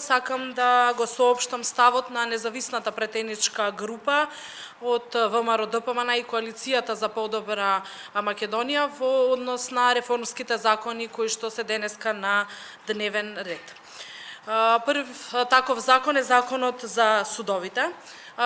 сакам да го соопштам ставот на независната претеничка група од ВМРО ДПМН и Коалицијата за подобра Македонија во однос на реформските закони кои што се денеска на дневен ред. Прв таков закон е законот за судовите.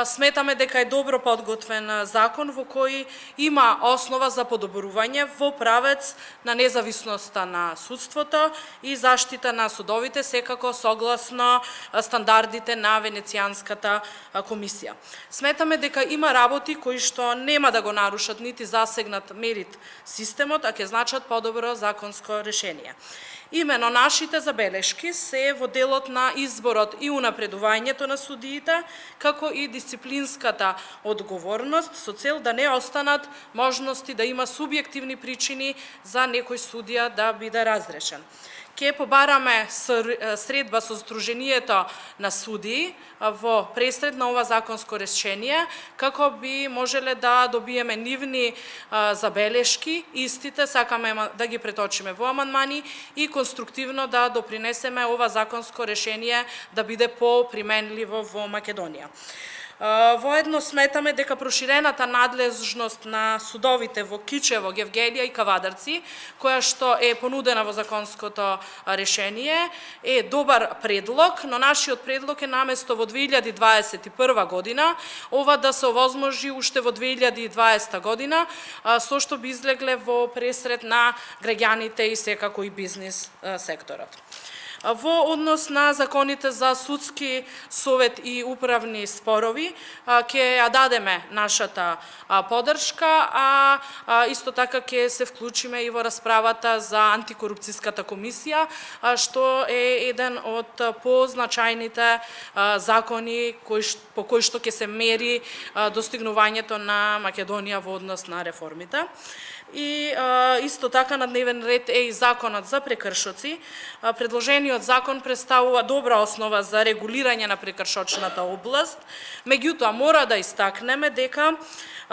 Сметаме дека е добро подготвен закон во кој има основа за подобрување во правец на независноста на судството и заштита на судовите, секако согласно стандардите на Венецијанската комисија. Сметаме дека има работи кои што нема да го нарушат нити засегнат мерит системот, а ќе значат подобро законско решение. Имено нашите забелешки се во делот на изборот и унапредувањето на судиите, како и дисциплинската одговорност, со цел да не останат можности да има субјективни причини за некој судија да биде разрешен. Ке побараме средба со Сдруженијето на судии во пресред на ова законско решение, како би можеле да добиеме нивни забелешки, истите сакаме да ги преточиме во амандмани и конструктивно да допринесеме ова законско решение да биде поприменливо во Македонија. Воедно сметаме дека проширената надлежност на судовите во Кичево, Гевгелија и Кавадарци, која што е понудена во законското решение, е добар предлог, но нашиот предлог е наместо во 2021 година, ова да се овозможи уште во 2020 година, со што би излегле во пресред на граѓаните и секако и бизнис секторот. Во однос на законите за судски совет и управни спорови, ќе ја дадеме нашата поддршка, а исто така ќе се вклучиме и во расправата за антикорупцијската комисија, што е еден од позначајните закони по кои што ќе се мери достигнувањето на Македонија во однос на реформите. И исто така на дневен ред е и законот за прекршоци. Предложениот закон представува добра основа за регулирање на прекршочната област, меѓутоа мора да истакнеме дека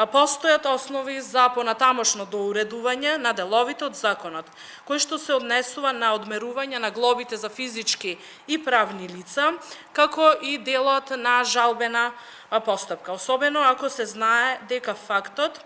постојат основи за понатамошно доуредување на деловите од законот, кои што се однесува на одмерување на глобите за физички и правни лица, како и делот на жалбена постапка, особено ако се знае дека фактот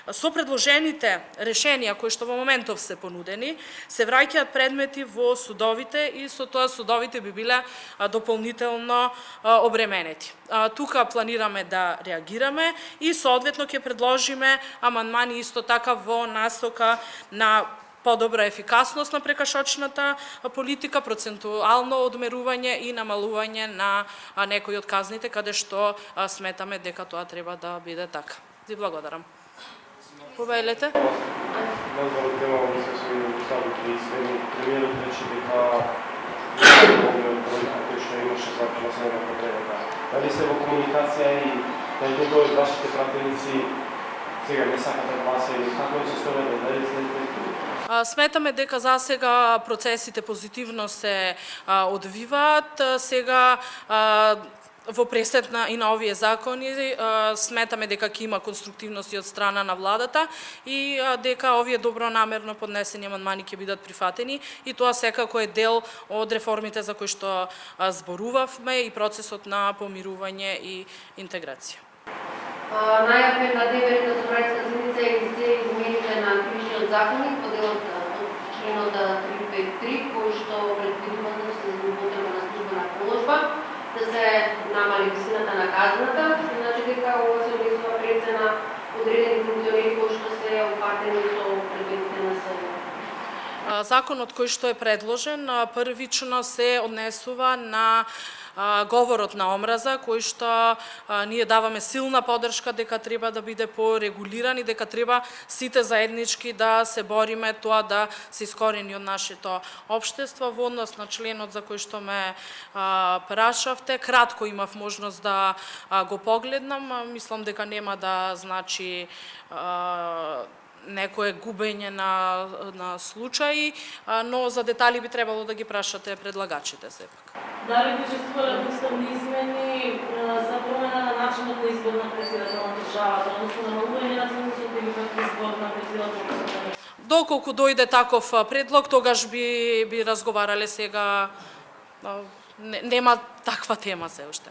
со предложените решенија кои што во моментов се понудени, се враќаат предмети во судовите и со тоа судовите би биле дополнително обременети. Тука планираме да реагираме и соодветно ќе предложиме амандмани исто така во насока на подобра ефикасност на прекршочната политика, процентуално одмерување и намалување на некои од казните каде што сметаме дека тоа треба да биде така. Ви благодарам. Повелете. Назвали тема во се своји уставите и премиерот рече дека огромен број кој што имаше запласено на потребата. Дали се во комуникација и дали некои од вашите пратеници сега не сакат да гласа или како се состојбата, дали следите? Сметаме дека за сега процесите позитивно се одвиваат. Сега во пресет и на овие закони сметаме дека ќе има конструктивност и од страна на владата и дека овие добронамерно поднесени амандмани ќе бидат прифатени и тоа секако е дел од реформите за кои што зборувавме и процесот на помирување и интеграција. Најавен на дневен ред на Собранијската седница е измените на Кривичниот законник по делот од членот 353 кој што предвидува да се злоупотреба на службена положба, да се намали висината на казната, значи дека ова се однесува прецена одредени функционери кои што се опатени со предметите на СД. Законот кој што е предложен првично се однесува на говорот на омраза, кој што ние даваме силна поддршка дека треба да биде порегулиран и дека треба сите заеднички да се бориме тоа да се искорени од нашето општество. Во однос на членот за кој што ме прашавте, кратко имав можност да го погледнам, мислам дека нема да значи некое губење на случаи, но за детали би требало да ги прашате предлагачите сепак. Дали би учествувале уставни измени за промена на начинот на избор на председател на државата, односно намалување на цензусот или пак избор на председател на државата? Доколку дојде таков предлог, тогаш би разговарале сега Нема таква тема се уште.